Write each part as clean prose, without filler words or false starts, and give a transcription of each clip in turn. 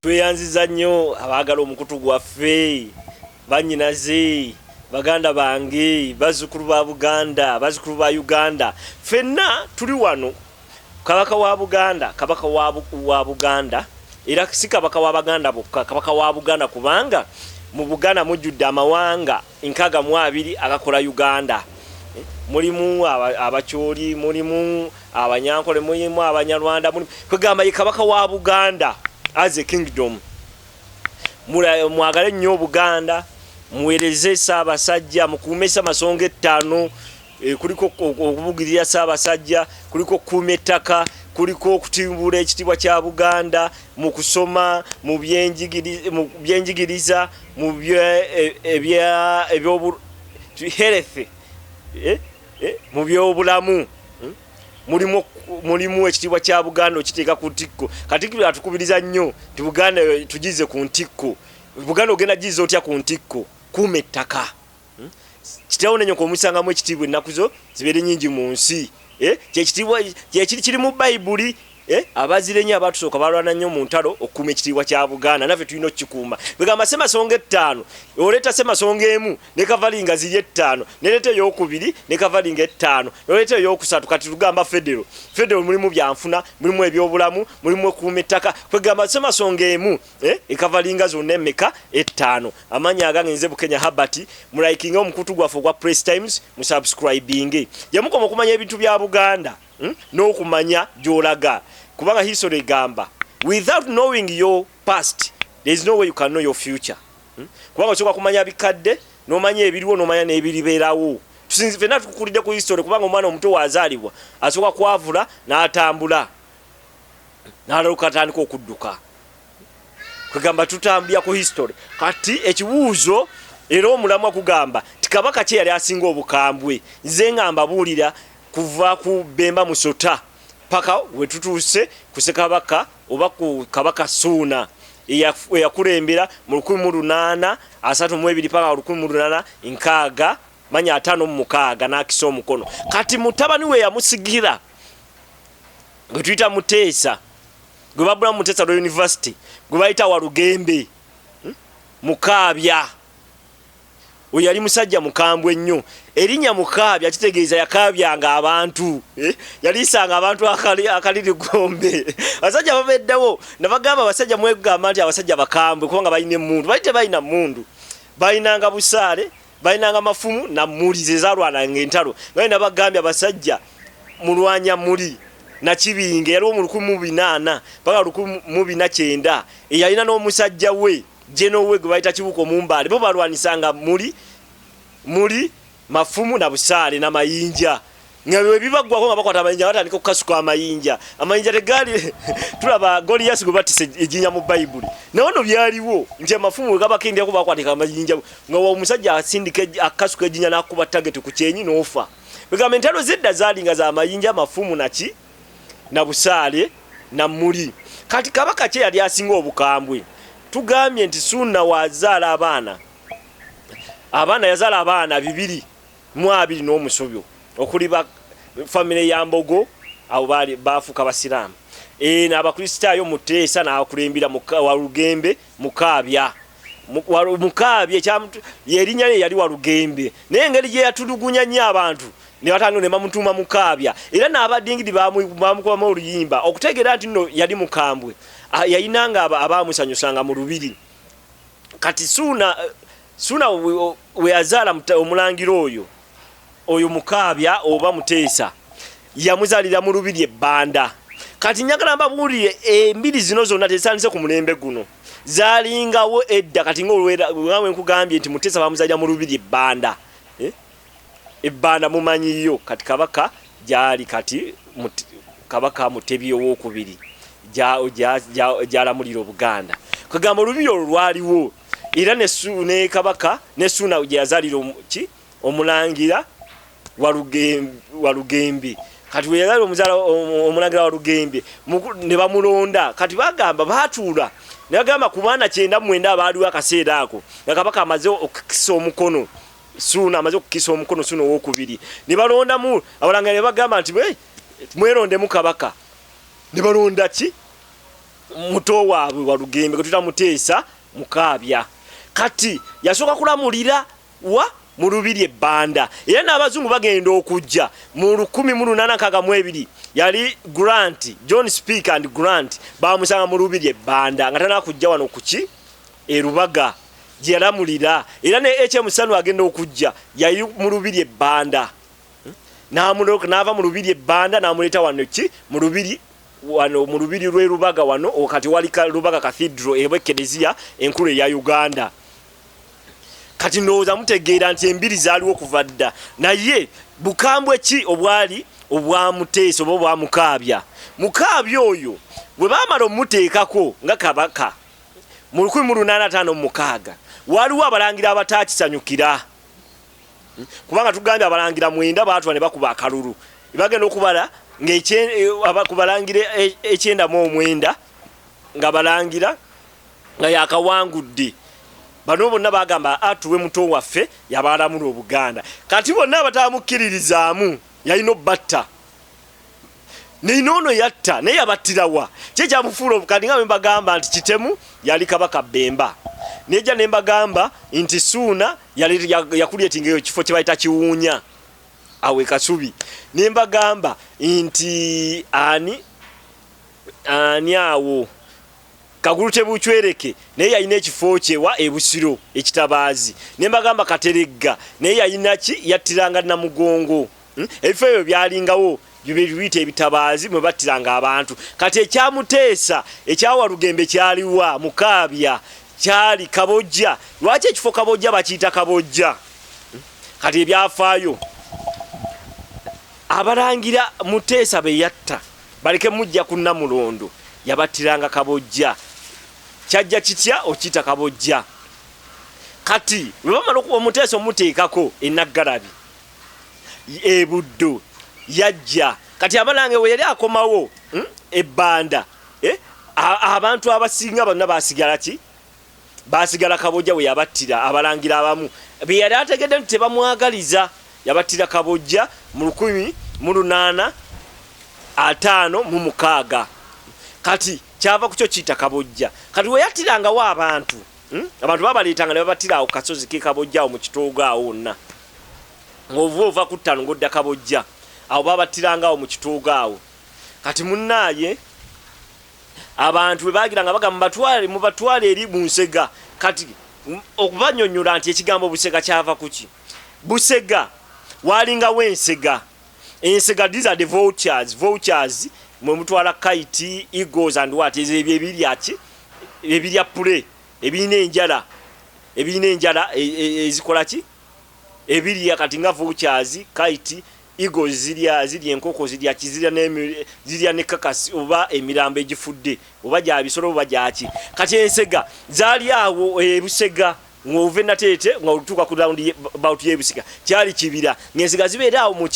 tweyanziza nnyo abaagala omukutu gwaffe bannyinaze baganda bange bazzukulu ba Buganda bazzukulu ba Uganda fenna tuli wano kabaka wa Buganda kabaka wa Buganda era si kabaka wa Baganda bokka kabaka wa Buganda kubanga mu Buganda mujjudde amawanga inkaga mu abiri agakola Uganda mulimu abacholi mulimu abanyankole mulimu abanyarwanda mulimu kwegamba ye kabaka wa Buganda as a kingdom mwagale nnyo Buganda muwereze Ssaabasajja mukuumesa masonga ettano kuliko okubugirira Ssaabasajja kuliko kuuma ettaka kuliko okutimbula ekitibwa kya Buganda mu kusoma mu byenjigiriza mu health mu byobulamu mulimu ekitibwa kya Buganda okiteeka ku ntikko Katikkiro atukubiriza nnyo ti Buganda tugize ku ntikko Buganda ogenda gize otya ku ntikko kuuma ettaka kitawo nenyo komusangamu ekitibwa ennaku zo zibeere nnyingi mu nsi kyekitibwa kiri mu Bayibuli abazirenya abatusooka balwana nnyo mu ntalo okukuuma ekitiibwa kya Buganda naffe tulina okukikuuma bwegamba Ssemasonga ettaano oleeta Ssemasonga emu ne kavalinga ziri ettaano neleeta eyokubiri ne kavalinga ettaano noleeta eyokusatu kati tugamba federo mulimu byanfuna mulimu ebyobulamu mulimu okukuuma ettaka kwegamba Ssemasonga emu ekavalinga zonna emmeka ettaano amanya agange nze Bukenya Habati mulaikinga omukutu gwaffe ogwa Press Times musubscribing yamukoma okumanya ebintu bya Buganda n'okumanya gy'olaga kubanga history gamba without knowing your past there is no way you can know your future kubanga osobola kumanya bikadde n'omanya ebiriwo n'omanya n'ebiribeerawo fenna tukukulidde ku history kubanga omwana omuto wazaalibwa asobola kwavula n'atambula n'alaluka atandika okudduka kwegamba tutambulira ku history kati ekibuuzo era omulamu akugamba tikabaka kye yali asinga obukambwe nze ngamba buulira kuva ku Bemba Musota paka wetutuuse ku Ssekabaka oba ku Kabaka Ssuuna eyakulembera mu 1832 paka 1806 manya 56 n'akisa omukono kati mutabani we yamusigira gwe tuyita Muteesa gwe babula Muteesa Royal University gwe bayita Walugembe Mukaabya oyo yali musajja mukambwe nnyo erinnya Mukaabya kitegeeza yakaabyanga abantu yalisanga abantu akaliri gombe abasajja babeddawo nabagamba abasajja mwegamba nti abasajja bakambwe kubanga balina emmundu balite balina mmundu balinanga busaale balinanga mafumu na mulize zalwananga entalo naye nabagambye abasajja mulwanya muli na kibinge yaliwo mu 1800 paka 1900 eyalina n'omusajja we jeno we gwe bayita Kibuko Mumbale bo balwanisanga muli mafumu na busaale na mayinja ngawe bibagwako nga bakwata amayinja batandika okukasuka amayinja tegali tulaba Goliath gwe batise ejinya mu Bayibuli nawono byaliwo nti amafumu we gabakindya kuba kwatika amayinja nga omusajja asindike akasuka ejinya nakuba target ku kyenyi n'ofa bigambe ntalo zedda zalinga za amayinja mafumu na busaale na muli kati kabaka kye yali asinga obukambwe tugambye nti Ssuuna wazaala abaana yazaala abaana 220 n'omusobyo okuli ba family ya Mbogo abo bali bafuka basiraamu n'abakristaayo Muteesa n'akulembera Walugembe Mukaabya yerinnya yali Walugembe naye engeri gye yatulugunya nnyo abantu ne batanga ne bamutuma Mukaabya era n'abadingidi bamukubamu oluyimba okutegeera nti nno yali mukambwe yayinanga abamusanyusanga mu lubiri kati Ssuuna we yazaala omulangira oyo Mukaabya oba Muteesa yamuzaalira mu lubiri ebbanda kati nyagala mbabuulire embiri zino zonna tezisaanise ku mulembe guno zaalingawo edda kati ngawe nkugambye nti Muteesa bamuzaalira mu lubiri ebbanda mumanyiyo kati kabaka gyali kati kabaka Mutebi owokubiri jalamulira Obuganda kagamba olubiri olwo lwaliwo era ne kabaka ne Ssuuna gye yazaalira omulangira Walugembe kati we yazaalira omulangira Walugembe ne bamulonda kati bagamba baatuula ne bagamba ku baana 99 abaaliwo akaseera ako nga kabaka amaze okukisa omukono Ssuuna amaze okukisa omukono Ssuuna owokubiri ne balondamu abalangira ne bagamba nti mwerondemu kabaka ne balonda ki muto waabwe Walugembe kutita Muteesa Mukaabya kati yasooka kulamulira wa mu Lubiri Ebbanda era n'abazungu bagenda okujja mu 1862 yali Grant John Speaker and Grant bamusanga mu Lubiri Ebbanda nga tana kujja wano kuki Rubaga gye yalamulira era ne HM Sanu agenda okujja yali mu Lubiri Ebbanda n'ava mu Lubiri Ebbanda n'amuleeta wano ki mu Lubiri wano mu Lubiri lwe Rubaga wano okati wali Rubaga Cathedral ebekelezia enkulu ya Uganda kati ndowooza mutegeera nti embiri zaaliwo kuva dda naye bukambwe ki obwali obwa Muteesa oba obwa Mukaabya Mukaabya oyo bwe baamala omuteekako nga kabaka mu 1856 waliwo abalangira abataakisanyukira kubanga tugambye abalangira 9 baatwa ne bakuba akalulu bagenda okubala kubalangire 9 nga balangira nga yakawangudde bano bonna bagamba atuwe muto waffe yabalamula Obuganda kati bonna batamukkiririzaamu yalina batta Neinono yatta naye yabattirawa kye kyamufuula obukadi nga mbagamba nti Kitemu yali Kabaka Bemba neja ne mbagamba nti Suuna yali yakulyetingeyo kifo kye bayita Kiwuunya awe Kasubi ne mbagamba nti ani awo Kagulute Buchwereke naye yalina ekifo kyewa Ebusiro ekitabaazi ne mbagamba Kateregga naye yalina ki yattiranga Namugongo ebifo ebyo byalingawo biyite ebitabaazi mwe battiranga abantu kati ekya Muteesa ekya Walugembe kyaliwa Mukaabya kyali Kabojja lwaki ekifo Kabojja bakiyita Kabojja kati ebyafaayo abalangira Muteesa be yatta baleke mujja ku Namulondo yabattiranga Kabojja kyajja kitya okita Kabojja kati bamala okuba Muteesa omuteekako Enaggalabi Buddo yajja kati abalange we yali akomawo Ebbanda abantu abasinga bonna basigala ki basigala Kabojja we yabattira abalangira abamu be yali ategedde nti tebamwagaliza yabattira Kabojja mu 1856 kati kyava kucho kita Kabojja kati we yattirangawo abantu babaleetanga ne babattira awo kasozi ke Kabojja mu kitooga awo wonna ng'ova ku ttano ng'odda Kabojja awo babattiranga awo mu kitooga awo kati munnaaye abantu bwe baagiranga bagamba mubatwale eri mu Nsega kati okubanyonnyola nti ekigambo Busega kyava kuki Busega walingawo Ensega these are the vultures mwe mutwala kite eagles and what is ebirya pule ebirina enjala ezikola ki ebirya kati nga vultures kite eagles zirya enkoko zirya ne kakasi oba emirambo egifudde oba gya bisolo oba gyaki kati Ensega zaali awo Busega ng'ove nateete ng'otuuka ku round about y'Ebusega kyali kibira ng'Ensega zibeera awo mu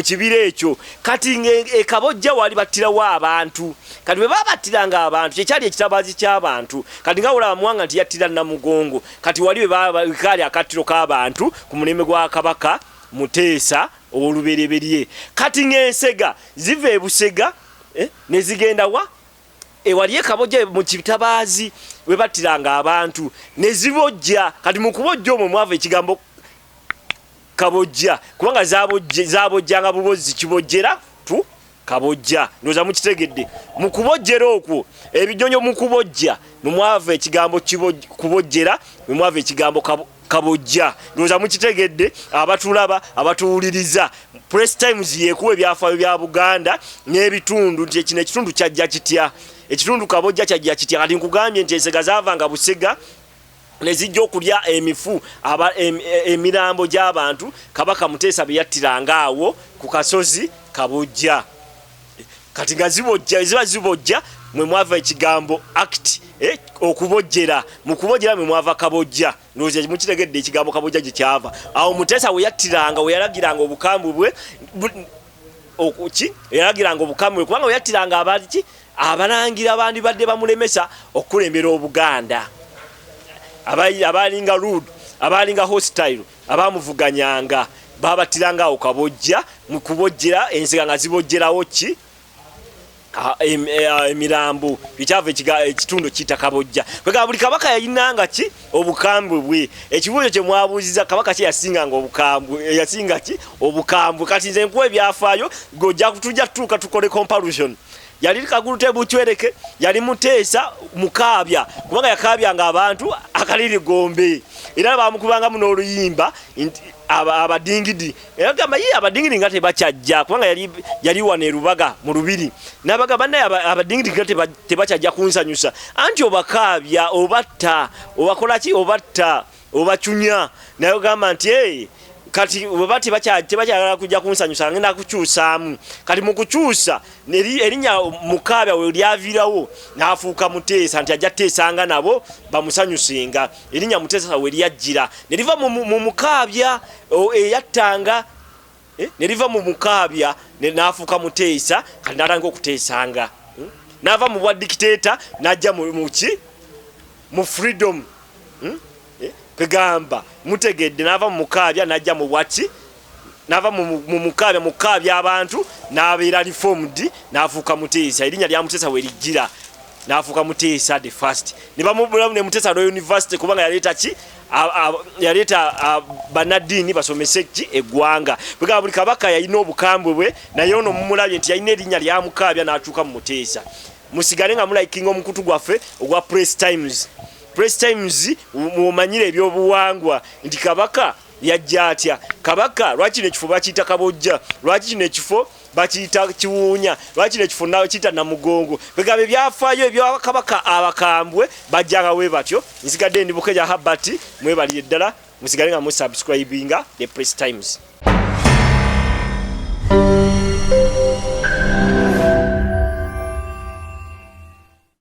kibira ekyo kati Kabojja wali battirawo abantu kati bwe babattiranga abantu kyekyali ekitabaazi ky'abantu kati nga olaba Muwanga nti yattira Namugongo kati wali bwe kaali akattiro k'abantu ku mulembe gwa Kabaka Muteesa olubereberye kati ng'Ensega ziva Busega ne zigenda wa ewali Kabojja mu kitabaazi bwe battiranga abantu ne zibojja kati mu kubojja omwo mwava ekigambo Kabojja kubanga zabojjanga bubozi kibojjera tu Kabojja ndoza mukitegedde mu kubojjera okwo ebinyonyo mu kubojja mwava ekigambo kubojjera mwava ekigambo Kabojja ndoza mukitegedde abatulaba abatuwuliriza Press Times yekuwa ebyafaayo bya Buganda n'ebitundu nti kino ekitundu kyajja kitya ekitundu Kabojja kyajja kitya kati nkugambye nti Ensega zavanga Busega nezijja okulya emifu emirambo gy'abantu Kabaka Muteesa bye yattiranga awo ku kasozi Kabojja kati nga ziba zibojja mwe mwava ekigambo act okubojjera mu kubojjera mwe mwava Kabojja ndowooza mukitegedde ekigambo Kabojja gye kyava awo Muteesa we yattiranga we yalagiranga obukambwe bwe yalagiranga obukambwe kubanga we yattiranga abaki abalangira abandi badde bamulemesa okukulembera Obuganda abalinga rude abalinga hostile abamuvuganyanga babattiranga awo Kabojja mu kubojjera Ensega nga zibojjerawo ki emirambo bikyava ekitundu kita Kabojja kwega buli kabaka yayinanga ki obukambwe bwe ekibuuzo kye mwabuuziza kabaka kye yasinganga obukambwe yasinga ki obukambwe kati nze nkuwe byafaayo gojja kutujja tutuuka tukole comparison yali Kagulu Tebuchwereke yali Muteesa Mukaabya kubanga yakabyanga abantu akaliri Gombe era bamukubanga muno oluyimba abadingidi gamba ye abadingidi ngate bachajja kubanga yali wane Rubaga mu Lubiri nabaga banaye abadingidi ngate tebachajja kunsanyusa anti obakaabya obatta obakola ki obatta obachunya nayo gamba nti kati bati tebachagala kujja kunsanyusa ngenda kukyusaamu kati mu kukyusa erinya Mukaabya we lyavirawo nafuuka Muteesa nti ajja teesanga nabo bamusanyusinga erinya Muteesa we lyajjira ne liva mu Mukaabya eyattanga ne liva mu Mukaabya ne nafuuka Muteesa kati natanga okuteesanga nava mu bwa dictator najja mu freedom kegamba mutegedde nava mu Mukaabya najja mu bwaki nava mu Mukaabya abantu nabeera reformed nafuuka Muteesa erinya lya Muteesa we lijjira nafuuka Muteesa the first ne bamubulamu ne Muteesa Royal University kubanga yaleeta ki yaleeta banadini basomese ki eggwanga bwe buli kabaka yalina obukambwe bwe naye ono mumulabye nti yalina erinya lya Mukaabya n'atuuka mu Muteesa musigale nga mulayikinga omukutu gwaffe ogwa Press Times mumanyire ebyobuwangwa nti kabaka yajja atya kabaka lwaki nekifo bakiyita Kabojja lwaki kino ekifo bakiyita Kiwuunya lwaki nekifo nawe kiyita Namugongo begabe byafaayo ebyo kabaka abakambwe bajjanga we batyo nsigadde ndi Bukeja Habati mwebalire ddala musigale nga mu subscribinga the Press Times.